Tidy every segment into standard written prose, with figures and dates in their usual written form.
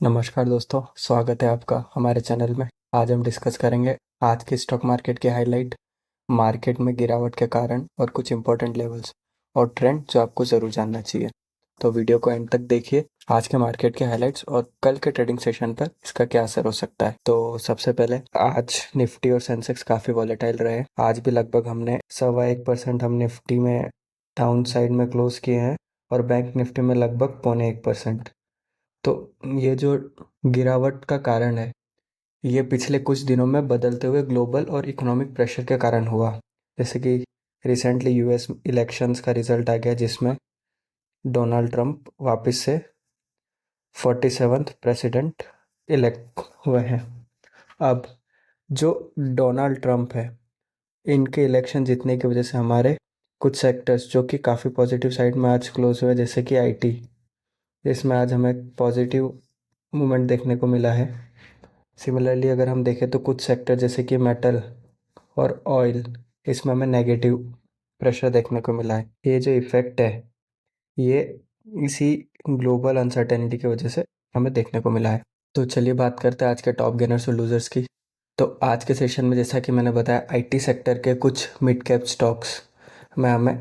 नमस्कार दोस्तों, स्वागत है आपका हमारे चैनल में। आज हम डिस्कस करेंगे आज की स्टॉक मार्केट के हाईलाइट, मार्केट में गिरावट के कारण और कुछ इंपॉर्टेंट लेवल्स और ट्रेंड जो आपको ज़रूर जानना चाहिए। तो वीडियो को एंड तक देखिए। आज के मार्केट के हाईलाइट्स और कल के ट्रेडिंग सेशन पर इसका क्या असर हो सकता है। तो सबसे पहले आज निफ्टी और सेंसेक्स काफ़ी वॉलेटाइल रहे। आज भी लगभग हमने 1.25% हम निफ्टी में डाउन साइड में क्लोज किए हैं और बैंक निफ्टी में लगभग 0.25%। तो ये जो गिरावट का कारण है, ये पिछले कुछ दिनों में बदलते हुए ग्लोबल और इकोनॉमिक प्रेशर के कारण हुआ। जैसे कि रिसेंटली यूएस इलेक्शंस का रिजल्ट आ गया, जिसमें डोनाल्ड ट्रंप वापस से 47th प्रेसिडेंट इलेक्ट हुए हैं। अब जो डोनाल्ड ट्रंप है, इनके इलेक्शन जीतने की वजह से हमारे कुछ सेक्टर्स जो कि काफ़ी पॉजिटिव साइड में आज क्लोज हुए, जैसे कि आईटी, इसमें आज हमें पॉजिटिव मूवमेंट देखने को मिला है। सिमिलरली अगर हम देखें तो कुछ सेक्टर जैसे कि मेटल और ऑयल, इसमें हमें नेगेटिव प्रेशर देखने को मिला है। ये जो इफ़ेक्ट है, ये इसी ग्लोबल अनसर्टेनिटी की वजह से हमें देखने को मिला है। तो चलिए बात करते हैं आज के टॉप गेनर्स और लूजर्स की। तो आज के सेशन में जैसा कि मैंने बताया, आईटी सेक्टर के कुछ मिड कैप स्टॉक्स में हमें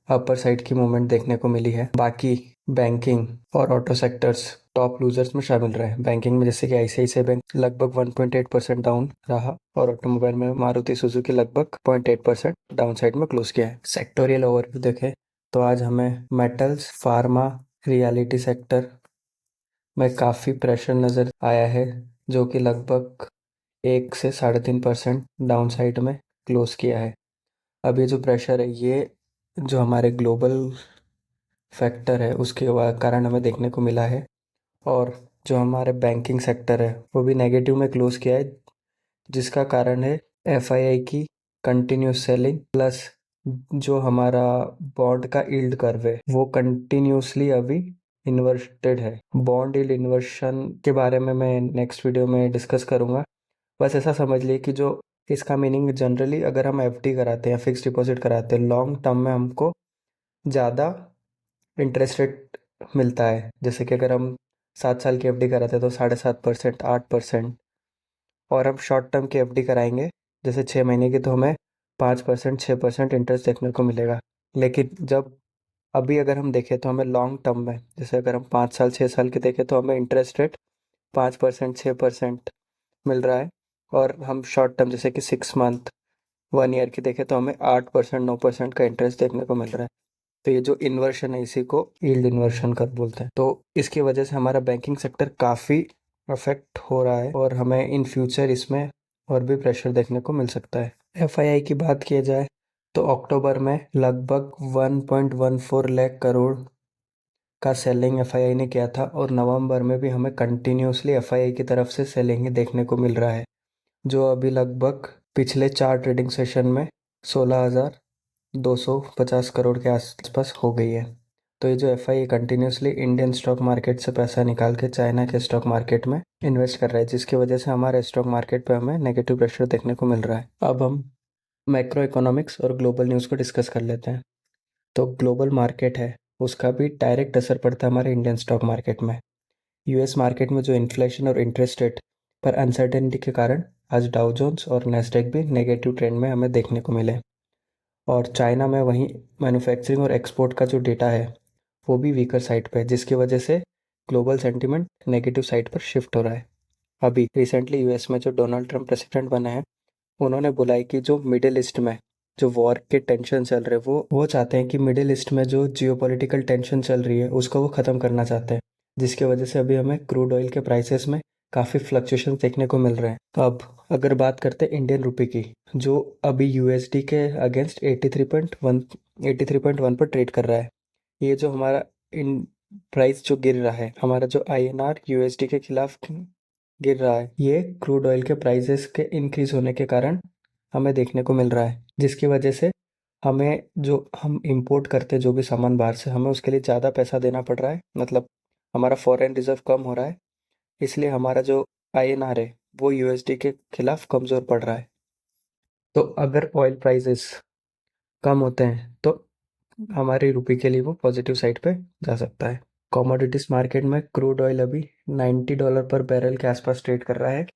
अपर साइड की मूवमेंट देखने को मिली है। बाकी बैंकिंग और ऑटो सेक्टर्स टॉप लूजर्स में शामिल रहे। बैंकिंग में जैसे कि आईसीआईसीआई बैंक लगभग 1.8% डाउन रहा और ऑटोमोबाइल में मारुति सुजुकी लगभग 0.8% डाउन साइड में क्लोज किया है। सेक्टोरियल ओवरव्यू देखें तो आज हमें मेटल्स, फार्मा, रियलिटी सेक्टर में काफ़ी प्रेशर नज़र आया है, जो कि लगभग 1 से 3.5% डाउन साइड में क्लोज किया है। अब ये जो प्रेशर है, ये जो हमारे ग्लोबल फैक्टर है उसके कारण हमें देखने को मिला है। और जो हमारे बैंकिंग सेक्टर है वो भी नेगेटिव में क्लोज किया है, जिसका कारण है एफआईआई की कंटिन्यूस सेलिंग प्लस जो हमारा बॉन्ड का यील्ड कर्व है वो कंटिन्यूसली अभी इन्वर्टेड है। बॉन्ड यील्ड इन्वर्शन के बारे में मैं नेक्स्ट वीडियो में डिस्कस करूँगा। बस ऐसा समझ लिए कि जो इसका मीनिंग जनरली अगर हम एफडी कराते हैं, फिक्स डिपॉजिट कराते हैं, लॉन्ग टर्म में हमको ज़्यादा इंटरेस्ट रेट मिलता है। जैसे कि अगर हम 7 साल की एफडी कराते हैं तो 7.5%, 8%। और हम शॉर्ट टर्म की एफडी कराएंगे जैसे 6 महीने की, तो हमें 5%, 6% इंटरेस्ट देखने को मिलेगा। लेकिन जब अभी अगर हम देखें तो हमें लॉन्ग टर्म में, जैसे अगर हम 5 साल 6 साल की देखें तो हमें इंटरेस्ट रेट 5%, 6% मिल रहा है। और हम शॉर्ट टर्म जैसे कि 6 मंथ, 1 ईयर की देखें तो हमें 8%, 9% का इंटरेस्ट देखने को मिल रहा है। तो ये जो इन्वर्शन है इसी को यील्ड इन्वर्शन कर बोलते हैं। तो इसकी वजह से हमारा बैंकिंग सेक्टर काफ़ी अफेक्ट हो रहा है और हमें इन फ्यूचर इसमें और भी प्रेशर देखने को मिल सकता है। एफआईआई की बात की जाए तो अक्टूबर में लगभग 1.14 लाख करोड़ का सेलिंग एफआईआई ने किया था और नवंबर में भी हमें कंटिन्यूसली एफआईआई की तरफ से सेलिंग ही देखने को मिल रहा है, जो अभी लगभग पिछले 4 ट्रेडिंग सेशन में 16,250 करोड़ के आसपास हो गई है। तो ये जो FI continuously Indian stock market से पैसा निकाल के चाइना के स्टॉक मार्केट में इन्वेस्ट कर रहा है, जिसकी वजह से हमारे स्टॉक मार्केट पे हमें नेगेटिव प्रेशर देखने को मिल रहा है। अब हम मैक्रो इकोनॉमिक्स और ग्लोबल न्यूज़ को डिस्कस कर लेते हैं। तो ग्लोबल मार्केट है उसका भी डायरेक्ट असर पड़ता है हमारे इंडियन स्टॉक मार्केट में। यूएस मार्केट में जो इन्फ्लेशन और इंटरेस्ट रेट पर अनसर्टेनिटी के कारण आज डाउ जोन्स और नेस्डेक भी नेगेटिव ट्रेंड में हमें देखने को मिले। और चाइना में वहीं मैन्युफैक्चरिंग और एक्सपोर्ट का जो डेटा है वो भी वीकर साइड पे है, जिसकी वजह से ग्लोबल सेंटिमेंट नेगेटिव साइड पर शिफ्ट हो रहा है। अभी रिसेंटली यूएस में जो डोनाल्ड ट्रंप प्रेसिडेंट बने हैं, उन्होंने बोला है कि जो मिडिल ईस्ट में जो वॉर के टेंशन चल रहे हैं वो चाहते हैं कि मिडिल ईस्ट में जो जियोपॉलिटिकल टेंशन चल रही है उसको वो ख़त्म करना चाहते हैं, जिसकी वजह से अभी हमें क्रूड ऑयल के प्राइसेस में काफ़ी फ्लक्चुएशन देखने को मिल रहे हैं। तो अब अगर बात करते हैं इंडियन रुपए की, जो अभी यूएसडी के अगेंस्ट 83.1 पर ट्रेड कर रहा है। ये जो हमारा इन प्राइस जो गिर रहा है, हमारा जो आईएनआर यूएसडी के खिलाफ गिर रहा है, ये क्रूड ऑयल के प्राइसेस के इंक्रीज होने के कारण हमें देखने को मिल रहा है, जिसकी वजह से हमें जो हम इंपोर्ट करते हैं जो भी सामान बाहर से, हमें उसके लिए ज़्यादा पैसा देना पड़ रहा है। मतलब हमारा फॉरेन रिजर्व कम हो रहा है, इसलिए हमारा जो आईएनआर है वो यूएसडी के खिलाफ कमज़ोर पड़ रहा है। तो अगर ऑयल प्राइसेस कम होते हैं तो हमारी रुपये के लिए वो पॉजिटिव साइड पे जा सकता है। कमोडिटीज मार्केट में क्रूड ऑयल अभी $90 पर बैरल के आसपास ट्रेड कर रहा है।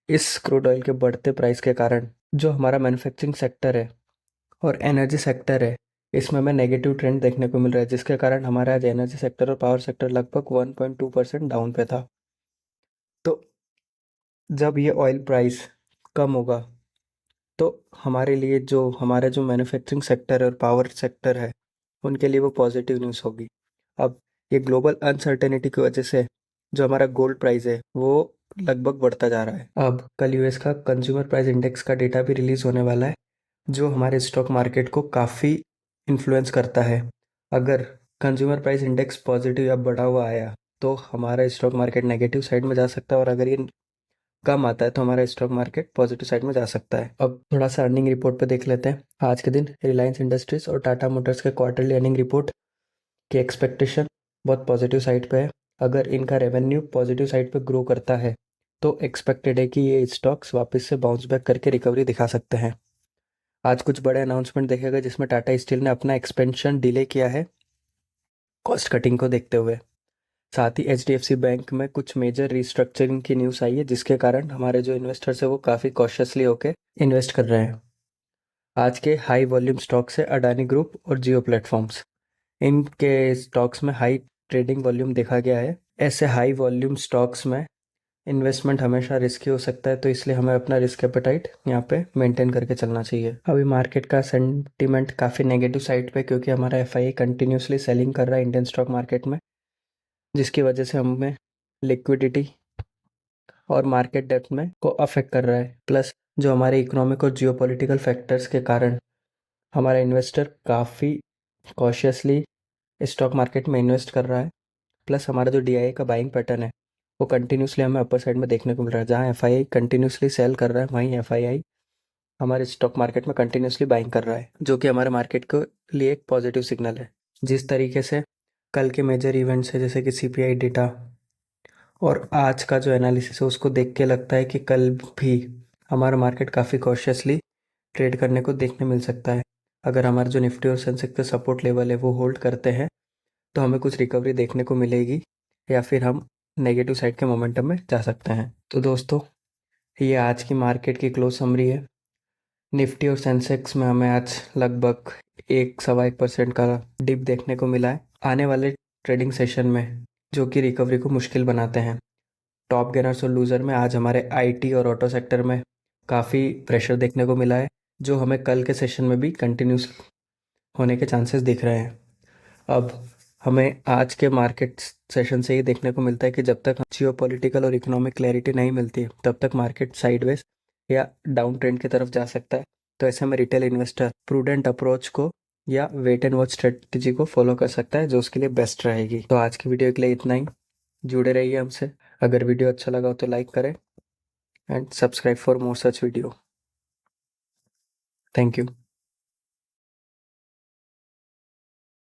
इस क्रूड ऑयल के बढ़ते प्राइस के कारण जो हमारा मैन्युफैक्चरिंग सेक्टर है और एनर्जी सेक्टर है, इसमें हमें नेगेटिव ट्रेंड देखने को मिल रहा है, जिसके कारण हमारा आज एनर्जी सेक्टर और पावर सेक्टर लगभग 1.2% डाउन पे था। तो जब ये ऑयल प्राइस कम होगा तो हमारे लिए जो हमारे जो मैन्युफैक्चरिंग सेक्टर और पावर सेक्टर है उनके लिए वो पॉजिटिव न्यूज़ होगी। अब ये ग्लोबल अनसर्टेनिटी की वजह से जो हमारा गोल्ड प्राइस है वो लगभग बढ़ता जा रहा है। अब कल यूएस का कंज्यूमर प्राइस इंडेक्स का डेटा भी रिलीज होने वाला है, जो हमारे स्टॉक मार्केट को काफ़ी इन्फ्लुएंस करता है। अगर कंज्यूमर प्राइस इंडेक्स पॉजिटिव या बढ़ा हुआ आया तो हमारा स्टॉक मार्केट नेगेटिव साइड में जा सकता है, और अगर ये कम आता है तो हमारा स्टॉक मार्केट पॉजिटिव साइड में जा सकता है। अब थोड़ा सा अर्निंग रिपोर्ट पे देख लेते हैं। आज के दिन रिलायंस इंडस्ट्रीज और टाटा मोटर्स के क्वार्टरली अर्निंग रिपोर्ट की एक्सपेक्टेशन बहुत पॉजिटिव साइड पे है। अगर इनका रेवेन्यू पॉजिटिव साइड पे ग्रो करता है तो एक्सपेक्टेड है कि ये स्टॉक्स वापस से बाउंस बैक करके रिकवरी दिखा सकते हैं। आज कुछ बड़े अनाउंसमेंट देखे गए, जिसमें टाटा स्टील ने अपना एक्सपेंशन डिले किया है कॉस्ट कटिंग को देखते हुए। साथ ही एचडीएफसी बैंक में कुछ मेजर रिस्ट्रक्चरिंग की न्यूज़ आई है, जिसके कारण हमारे जो इन्वेस्टर्स है वो काफ़ी कॉशियसली होके इन्वेस्ट कर रहे हैं। आज के हाई वॉल्यूम स्टॉक्स है अडानी ग्रुप और जियो प्लेटफॉर्म्स। इनके स्टॉक्स में हाई ट्रेडिंग वॉल्यूम देखा गया है। ऐसे हाई वॉल्यूम स्टॉक्स में इन्वेस्टमेंट हमेशा रिस्की हो सकता है, तो इसलिए हमें अपना रिस्क एपेटाइट यहाँ पे मेंटेन करके चलना चाहिए। अभी मार्केट का सेंटीमेंट काफ़ी नेगेटिव साइड पे, क्योंकि हमारा एफआईआई कंटिन्यूसली सेलिंग कर रहा है इंडियन स्टॉक मार्केट में, जिसकी वजह से हमें लिक्विडिटी और मार्केट डेप्थ में को अफेक्ट कर रहा है। प्लस जो हमारे इकोनॉमिक और जियोपॉलिटिकल फैक्टर्स के कारण हमारा इन्वेस्टर काफ़ी कॉशियसली स्टॉक मार्केट में इन्वेस्ट कर रहा है। प्लस हमारा जो डीआईआई का बाइंग पैटर्न है वो कंटिन्यूसली हमें अपर साइड में देखने को मिल रहा है। जहाँ एफआईआई कंटिन्यूसली सेल कर रहा है, वहीं एफआईआई हमारे स्टॉक मार्केट में कंटिन्यूसली बाइंग कर रहा है, जो कि हमारे मार्केट के लिए एक पॉजिटिव सिग्नल है। जिस तरीके से कल के मेजर इवेंट्स है, जैसे कि सीपीआई डेटा और आज का जो एनालिसिस है, उसको देख के लगता है कि कल भी हमारा मार्केट काफ़ी कॉशियसली ट्रेड करने को देखने मिल सकता है। अगर हमारे जो निफ्टी और सेंसेक्स के सपोर्ट लेवल है वो होल्ड करते हैं तो हमें कुछ रिकवरी देखने को मिलेगी, या फिर हम नेगेटिव साइड के मोमेंटम में जा सकते हैं। तो दोस्तों, ये आज की मार्केट की क्लोज समरी है। निफ्टी और सेंसेक्स में हमें आज लगभग 1-1.25% का डिप देखने को मिला है। आने वाले ट्रेडिंग सेशन में जो कि रिकवरी को मुश्किल बनाते हैं, टॉप गेनर्स और लूज़र में आज हमारे आईटी और ऑटो सेक्टर में काफ़ी प्रेशर देखने को मिला है, जो हमें कल के सेशन में भी कंटिन्यूस होने के चांसेस दिख रहे हैं। अब हमें आज के मार्केट सेशन से ही देखने को मिलता है कि जब तक जियो पॉलिटिकल और इकोनॉमिक क्लैरिटी नहीं मिलती तब तक मार्केट साइडवेज या डाउन ट्रेंड की तरफ जा सकता है। तो ऐसे में रिटेल इन्वेस्टर प्रूडेंट अप्रोच को या वेट एंड वॉच स्ट्रेटजी को फॉलो कर सकता है, जो उसके लिए बेस्ट रहेगी। तो आज की वीडियो के लिए इतना ही। जुड़े रहिए हमसे। अगर वीडियो अच्छा लगा हो तो लाइक करें and subscribe for more such video. Thank you.